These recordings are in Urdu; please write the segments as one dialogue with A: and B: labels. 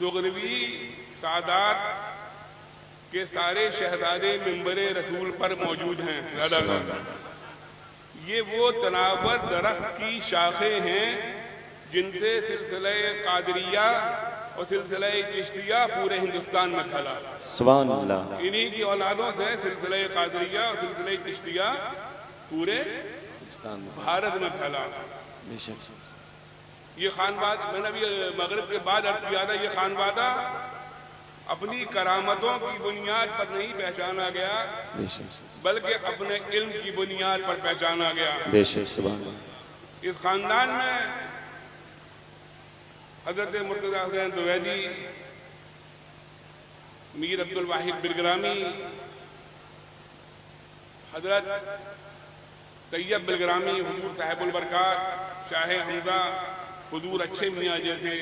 A: سغروی سادات کے سارے شہزادے منبر رسول پر موجود ہیں. یہ وہ تناور درخت کی شاخیں ہیں جن سے سلسلہ قادریہ اور سلسلہ چشتیہ پورے ہندوستان میں پھیلا.
B: سبحان اللہ.
A: انہی کی اولادوں سے سلسلہ قادریہ اور سلسلہ چشتیہ پورے بھارت میں پھیلا. یہ خانوادہ میں نے ابھی مغرب کے بعد عرض کیا تھا، یہ خانوادہ اپنی کرامتوں کی بنیاد پر نہیں پہچانا گیا بلکہ اپنے علم کی بنیاد پر پہچانا گیا. اس خاندان میں حضرت مرتضی حسین دویدی، میر عبدالواحد بلگرامی، حضرت طیب بلگرامی، حضور صاحب البرکات، شاہ حمزہ، حضور اچھے میاں جیسے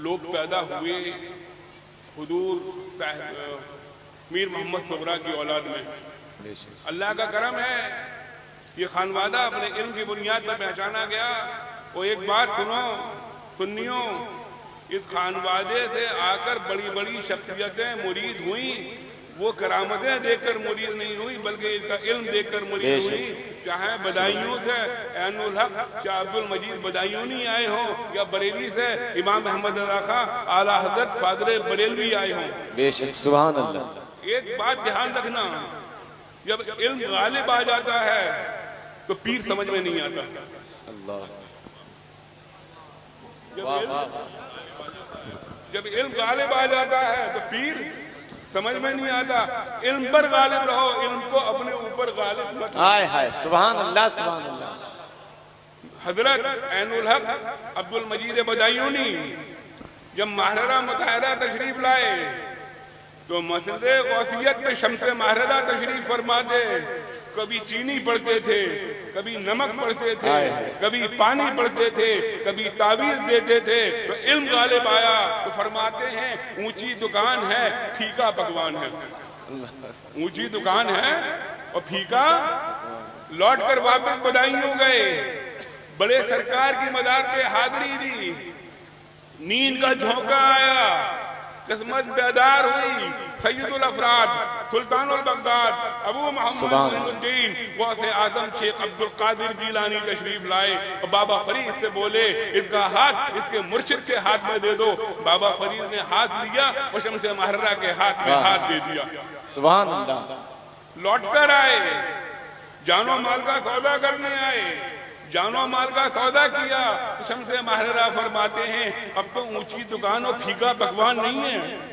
A: لوگ پیدا ہوئے حضور میر محمد صغرا کی اولاد میں. اللہ کا کرم ہے یہ خانوادہ اپنے علم کی بنیاد پر پہچانا گیا. اور ایک بات سنیوں، اس خانوادے سے آ کر بڑی بڑی شخصیتیں مرید ہوئیں. وہ کرامتیں دیکھ کر مرید نہیں ہوئی بلکہ اس کا علم دیکھ کر مرید ہوئی. چاہے بدائیوں سے عین الحق شاہ عبد المجید بدائیونی آئے ہوں یا بریلی سے امام محمد رضا خان اعلیٰ حضرت فاضل بریلوی آئے ہوں.
B: بے شک. سبحان اللہ.
A: ایک بات دھیان رکھنا، جب علم غالب آ جاتا ہے تو پیر سمجھ میں نہیں آتا.
B: اللہ.
A: جب علم غالب آ جاتا ہے تو پیر سمجھ میں نہیں آتا. علم پر غالب رہو، علم کو اپنے اوپر غالب مت.
B: ہائے ہائے. سبحان اللہ. سبحان اللہ.
A: حضرت عین الحق عبد المجید بدائیونی جب ماہرہ مطہرہ تشریف لائے تو مسجد غوثیت میں شمس ماہرہ تشریف فرماتے. کبھی چینی پڑھتے تھے، کبھی نمک پڑھتے تھے، کبھی پانی پڑھتے تھے، کبھی تعویذ دیتے تھے. تو علم غالب آیا تو فرماتے ہیں اونچی دکان ہے پھیکا پکوان ہے. اونچی دکان ہے اور پھیکا. لوٹ کر واپس بدائیوں گئے، بڑے سرکار کی مزار پہ حاضری دی. نیند کا جھونکا آیا، قسمت بیدار ہوئی. سید الافراد سلطان البغداد ابو محمد معین الدین غوث اعظم شیخ عبد القادر جیلانی تشریف لائے اور بابا فرید سے بولے اس کا ہاتھ اس کے مرشد کے ہاتھ میں دے دو. بابا فرید نے ہاتھ لیا اور شمس ماہرہ کے ہاتھ میں ہاتھ دے دیا.
B: سبحان اللہ.
A: لوٹ کر آئے، جان و مال کا سودا کرنے آئے. جان و مال کا سودا کیا تو شمس ماہرہ فرماتے ہیں اب تو اونچی دکان اور پھیکا پکوان نہیں ہے.